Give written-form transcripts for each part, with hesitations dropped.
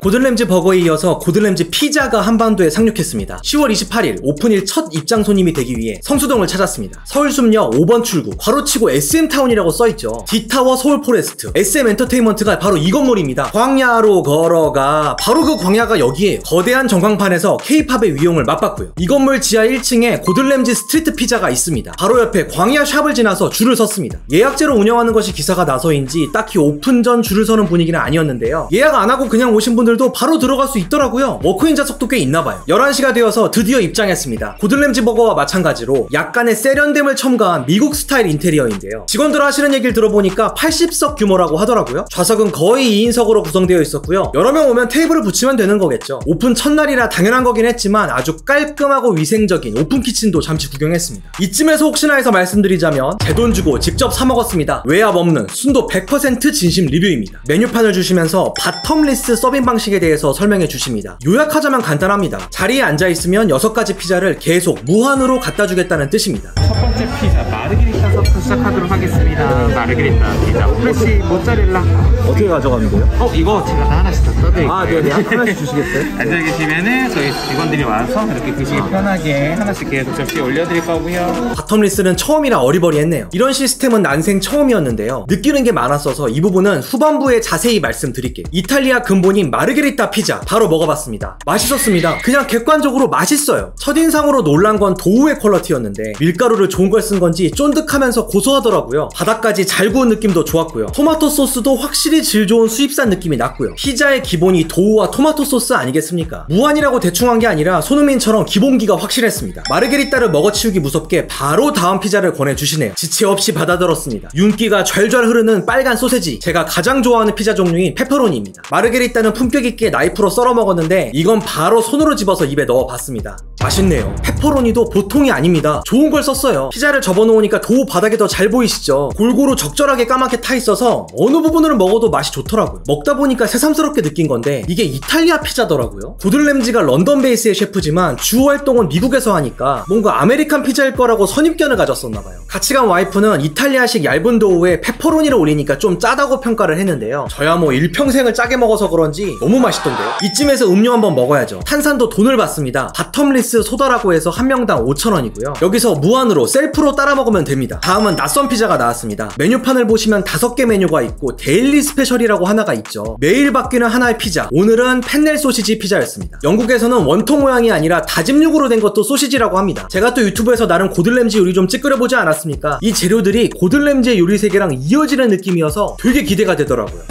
고든램지 버거에 이어서 고든램지 피자가 한반도에 상륙했습니다. 10월 28일 오픈일 첫 입장 손님이 되기 위해 성수동을 찾았습니다. 서울숲역 5번 출구 괄호치고 SM타운이라고 써있죠. D타워 서울포레스트 SM엔터테인먼트가 바로 이 건물입니다. 광야로 걸어가. 바로 그 광야가 여기에 거대한 전광판에서 K-팝의 위용을 맛봤고요. 이 건물 지하 1층에 고든램지 스트리트 피자가 있습니다. 바로 옆에 광야 샵을 지나서 줄을 섰습니다. 예약제로 운영하는 것이 기사가 나서인지 딱히 오픈 전 줄을 서는 분위기는 아니었는데요. 예약 안 하고 그냥 오신 분들도 바로 들어갈 수 있더라고요. 워크인 좌석도 꽤 있나봐요. 11시가 되어서 드디어 입장했습니다. 고든램지 버거와 마찬가지로 약간의 세련됨을 첨가한 미국 스타일 인테리어인데요. 직원들 하시는 얘기를 들어보니까 80석 규모라고 하더라고요. 좌석은 거의 2인석으로 구성되어 있었고요. 여러 명 오면 테이블을 붙이면 되는 거겠죠. 오픈 첫날이라 당연한 거긴 했지만 아주 깔끔하고 위생적인 오픈 키친도 잠시 구경했습니다. 이쯤에서 혹시나 해서 말씀드리자면 제 돈 주고 직접 사 먹었습니다. 외압 없는 순도 100% 진심 리뷰입니다. 메뉴판을 주시면서 바텀리스 서빙 방식에 대해서 설명해 주십니다. 요약하자면 간단합니다. 자리에 앉아있으면 6가지 피자를 계속 무한으로 갖다 주겠다는 뜻입니다. 첫 번째 피자 마르게리타서부터 시작하도록 하겠습니다. 마르게리타 피자 프레시 모짜렐라. 어떻게 가져가면 돼요? 이거 제가 다 하나씩 다 써드릴게요. 아, 네네. 하나씩 주시겠어요? 앉아 계시면은 저희 직원들이 와서 이렇게 드시기 편하게 하나씩 계속 접시에 올려드릴 거고요. 바텀리스는 처음이라 어리버리했네요. 이런 시스템은 난생 처음이었는데요. 느끼는 게 많았어서 이 부분은 후반부에 자세히 말씀드릴게요. 이탈리아 근본인 마르게리타 피자 바로 먹어봤습니다. 맛있었습니다. 그냥 객관적으로 맛있어요. 첫인상으로 놀란 건 도우의 퀄러티였는데 밀가루를 좋은 걸 쓴 건지 쫀득하면서 고소하더라고요. 바닥까지 잘 구운 느낌도 좋았고요. 토마토 소스도 확실히 질 좋은 수입산 느낌이 났고요. 피자의 기본이 도우와 토마토 소스 아니겠습니까? 무한이라고 대충 한 게 아니라 손흥민처럼 기본기가 확실했습니다. 마르게리따를 먹어치우기 무섭게 바로 다음 피자를 권해주시네요. 지체 없이 받아들었습니다. 윤기가 좔좔 흐르는 빨간 소세지, 제가 가장 좋아하는 피자 종류인 페퍼로니입니다. 마르게리따는 품격 있게 나이프로 썰어 먹었는데 이건 바로 손으로 집어서 입에 넣어봤습니다. 맛있네요. 페퍼로니도 보통이 아닙니다. 좋은 걸 썼어요. 피자를 접어놓으니까 도우 바닥에 더 잘 보이시죠? 골고루 적절하게 까맣게 타있어서 어느 부분을 먹어도 맛이 좋더라고요. 먹다 보니까 새삼스럽게 느낀 건데 이게 이탈리아 피자더라고요. 고든램지가 런던 베이스의 셰프지만 주 활동은 미국에서 하니까 뭔가 아메리칸 피자일 거라고 선입견을 가졌었나봐요. 같이 간 와이프는 이탈리아식 얇은 도우에 페퍼로니를 올리니까 좀 짜다고 평가를 했는데요. 저야 뭐 일평생을 짜게 먹어서 그런지 너무 맛있던데요. 이쯤에서 음료 한번 먹어야죠. 탄산도 돈을 받습니다. 바텀리스 소다라고 해서 한 명당 5,000원이고요. 여기서 무한으로 셀프로 따라 먹으면 됩니다. 다음은 낯선 피자가 나왔습니다. 메뉴판을 보시면 5개 메뉴가 있고 데일리 스페셜이라고 하나가 있죠. 매일 바뀌는 하나의 피자. 오늘은 펜넬 소시지 피자였습니다. 영국에서는 원통 모양이 아니라 다짐육으로 된 것도 소시지라고 합니다. 제가 또 유튜브에서 나름 고든램지 요리 좀 찌끄려보지 않았습니까? 이 재료들이 고든램지의 요리 세계랑 이어지는 느낌이어서 되게 기대가 되더라고요.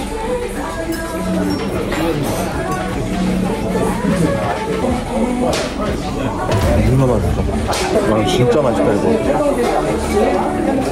존나 맛있어. 와, 진짜 맛있다 이거.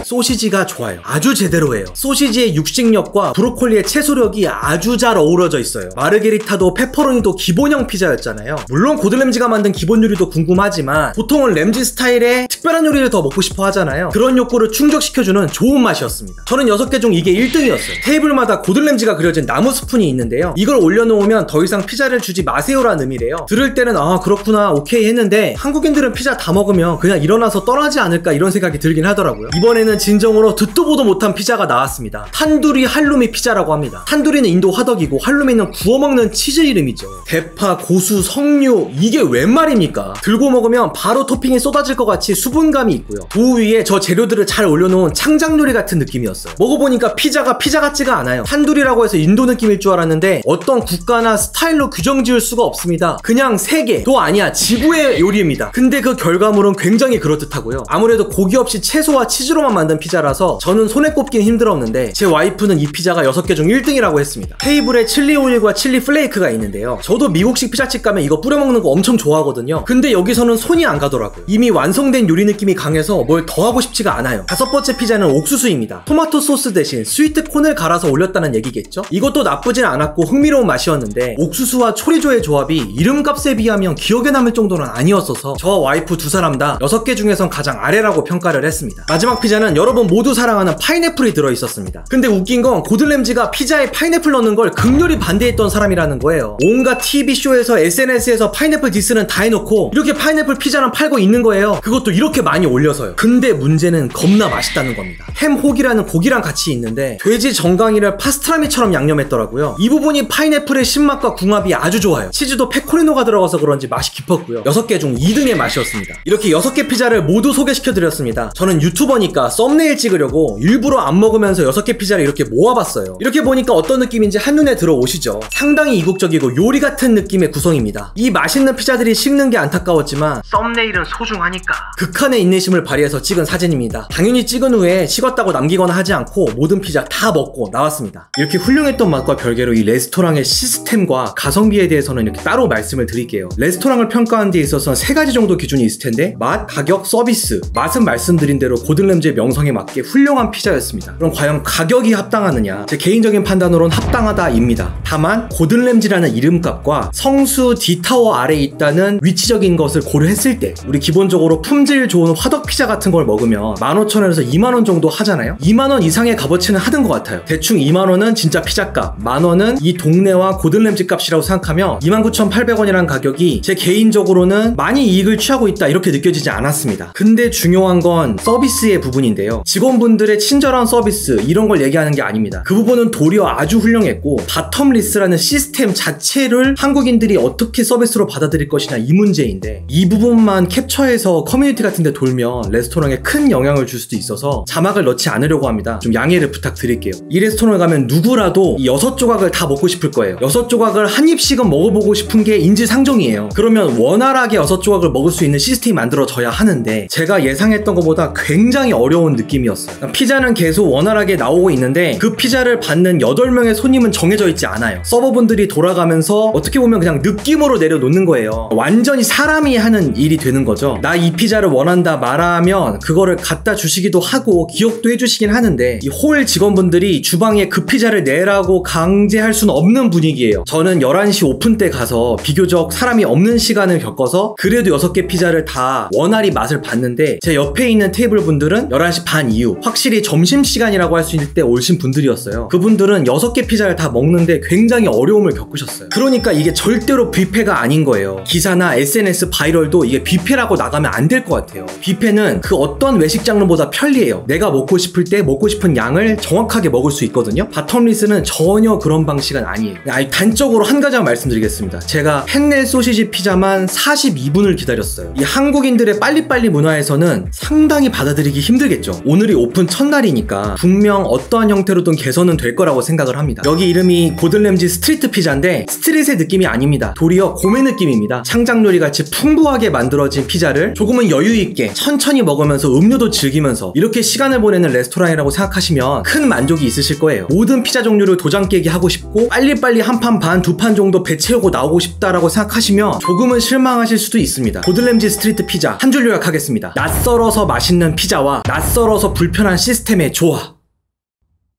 소시지가 좋아요. 아주 제대로예요. 소시지의 육식력과 브로콜리의 채소력이 아주 잘 어우러져 있어요. 마르게리타도 페퍼로니도 기본형 피자였잖아요. 물론 고든램지가 만든 기본 요리도 궁금하지만 보통은 램지 스타일의 특별한 요리를 더 먹고 싶어 하잖아요. 그런 욕구를 충족시켜주는 좋은 맛이었습니다. 저는 6개 중 이게 1등이었어요. 테이블마다 고든램지가 그려진 나무 스푼이 있는데요. 이걸 올려놓으면 더 이상 피자를 주지 마세요라는 의미래요. 들을 때는 아 그렇구나 오케이 했는데 한국인들은 피자 다 먹으면 그냥 일어나서 떠나지 않을까 이런 생각이 들긴 하더라고요. 이번에는 진정으로 듣도 보도 못한 피자가 나왔습니다. 탄두리 할루미 피자라고 합니다. 탄두리는 인도 화덕이고 할루미는 구워먹는 치즈 이름이죠. 대파, 고수, 석류 이게 웬 말입니까? 들고 먹으면 바로 토핑이 쏟아질 것 같이 수분감이 있고요. 도우 위에 저 재료들을 잘 올려놓은 창작요리 같은 느낌이었어요. 먹어보니까 피자가 피자 같지가 않아요. 탄두리라고 해서 인도 느낌일 줄 알았는데 어떤 국가나 스타일로 규정 지을 수가 없습니다. 그냥 세계도 아니야 지구의 요리입니다. 근데 그 결과물은 굉장히 그럴듯하고요. 아무래도 고기 없이 채소와 치즈로만 만든 피자라서 저는 손에 꼽기는 힘들었는데 제 와이프는 이 피자가 6개 중 1등이라고 했습니다. 테이블에 칠리 오일과 칠리 플레이크가 있는데요. 저도 미국식 피자집 가면 이거 뿌려 먹는 거 엄청 좋아하거든요. 근데 여기서는 손이 안 가더라고요. 이미 완성된 요리 느낌이 강해서 뭘 더 하고 싶지가 않아요. 5번째 피자는 옥수수입니다. 토마토 소스 대신 스위트콘을 갈아서 올렸다는 얘기겠죠? 이것도 나쁘진 않았고 흥미로운 맛이었는데 옥수수와 초리조의 조합이 이름값에 비하면 기억에 남을 정도는 아니었어서 저 와이프 두 사람 다 6개 중에선 가장 아래라고 평가를 했습니다. 마지막 피자는 여러분 모두 사랑하는 파인애플이 들어있었습니다. 근데 웃긴 건 고든 램지가 피자에 파인애플 넣는 걸 극렬히 반대했던 사람이라는 거예요. 온갖 TV쇼에서 SNS에서 파인애플 디스는 다 해놓고 이렇게 파인애플 피자는 팔고 있는 거예요. 그것도 이렇게 많이 올려서요. 근데 문제는 겁나 맛있다는 겁니다. 햄혹이라는 고기랑 같이 있는데 돼지 정강이를 파스트라미처럼 양념했더라고요. 이 부분이 파인애플의 신맛과 궁합이 아주 좋아요. 치즈도 페코리노가 들어가서 그런지 맛이 깊었고요. 6개 중 2등의 맛이었습니다. 이렇게 6개 피자를 모두 소개시켜드렸습니다. 저는 유튜버니까 썸네일 찍으려고 일부러 안 먹으면서 6개 피자를 이렇게 모아봤어요. 이렇게 보니까 어떤 느낌인지 한눈에 들어오시죠? 상당히 이국적이고 요리 같은 느낌의 구성입니다. 이 맛있는 피자들이 식는 게 안타까웠지만 썸네일은 소중하니까 극한의 인내심을 발휘해서 찍은 사진입니다. 당연히 찍은 후에 식었다고 남기거나 하지 않고 모든 피자 다 먹고 나왔습니다. 이렇게 훌륭했던 맛과 별개로 이 레스토랑의 시스템과 가성비에 대해서는 이렇게 따로 말씀을 드릴게요. 레스토랑을 평가하는 데 있어서는 3가지 정도 기준이 있을 텐데 맛, 가격, 서비스. 맛은 말씀드린 대로 고든 램지의 명성에 맞게 훌륭한 피자였습니다. 그럼 과연 가격이 합당하느냐? 제 개인적인 판단으로는 합당하다입니다. 다만 고든 램지라는 이름값과 성수 D타워 아래에 있다는 위치적인 것을 고려했을 때 우리 기본적으로 품질 좋은 화덕 피자 같은 걸 먹으면 15,000원에서 2만원 정도 하잖아요. 2만원 이상의 값어치는 하는 것 같아요. 대충 2만원은 진짜 피자값, 만원은 이 동네와 고든 램지 값이라고 생각하면 29,800원이라는 가격이 제 개인적으로는 많이 이익을 취하고 있다 이렇게 느껴지지 않았습니다. 근데 중요한 건 서비스의 부분인데요. 직원분들의 친절한 서비스 이런 걸 얘기하는 게 아닙니다. 그 부분은 도리어 아주 훌륭했고 바텀리스라는 시스템 자체를 한국인들이 어떻게 서비스로 받아들일 것이냐 이 문제인데 이 부분만 캡처해서 커뮤니티 같은 데 돌면 레스토랑에 큰 영향을 줄 수도 있어서 자막을 넣지 않으려고 합니다. 좀 양해를 부탁드릴게요. 이 레스토랑에 가면 누구라도 이 6조각을 다 먹고 싶을 거예요. 6조각을 한 입씩은 먹어보고 싶은 게 인지상정이에요. 그러면 원활하게 6조각을 먹을 수 있는 시스템이 만들어져야 하는데 제가 예상했던 것보다 굉장히 어려운 느낌이었어요. 피자는 계속 원활하게 나오고 있는데 그 피자를 받는 8명의 손님은 정해져 있지 않아요. 서버분들이 돌아가면서 어떻게 보면 그냥 느낌으로 내려놓는 거예요. 완전히 사람이 하는 일이 되는 거죠. 나 이 피자를 원한다 말하면 그거를 갖다 주시기도 하고 기억도 해주시긴 하는데 이 홀 직원분들이 주방에 그 피자를 내라고 강제할 수는 없는 분위기예요. 저는 11시 오픈 때 가서 비교적 사람이 없는 시간을 겪어서 그래도 6개 피자를 다 원활히 맛을 봤는데 제 옆에 있는 테이블 분들은 11시 반 이후 확실히 점심시간이라고 할 수 있을 때 오신 분들이었어요. 그분들은 6개 피자를 다 먹는데 굉장히 어려움을 겪으셨어요. 그러니까 이게 절대로 뷔페가 아닌 거예요. 기사나 SNS 바이럴도 이게 뷔페라고 나가면 안 될 것 같아요. 뷔페는 그 어떤 외식 장르보다 편리해요. 내가 먹고 싶을 때 먹고 싶은 양을 정확하게 먹을 수 있거든요. 바텀리스는 전혀 그런 방식은 아니에요. 단적으로 한 가지만 말씀드리겠습니다. 제가 펜넬 소시지 피자만 42분을 기다렸어요. 이 한국인들의 빨리빨리 문화에서는 상당히 받아들이기 힘들겠죠. 오늘이 오픈 첫날이니까 분명 어떠한 형태로든 개선은 될 거라고 생각을 합니다. 여기 이름이 고든 램지 스트리트 피자인데 스트릿의 느낌이 아닙니다. 도리어 고메 느낌입니다. 창작요리 같이 풍부하게 만들어진 피자를 조금은 여유있게 천천히 먹으면서 음료도 즐기면서 이렇게 시간을 보내는 레스토랑이라고 생각하시면 큰 만족이 있으실 거예요. 모든 피자 종류를 도장 깨기 하고 싶고 빨리빨리 한 판 반, 2판 정도 배 채우고 나오고 싶다라고 생각하시면 조금은 실망하실 수도 있습니다. 고든 램지 스트리트 피자 한 줄 요약하겠습니다. 낯설어서 맛있는 피자와 낯설어서 불편한 시스템의 조화.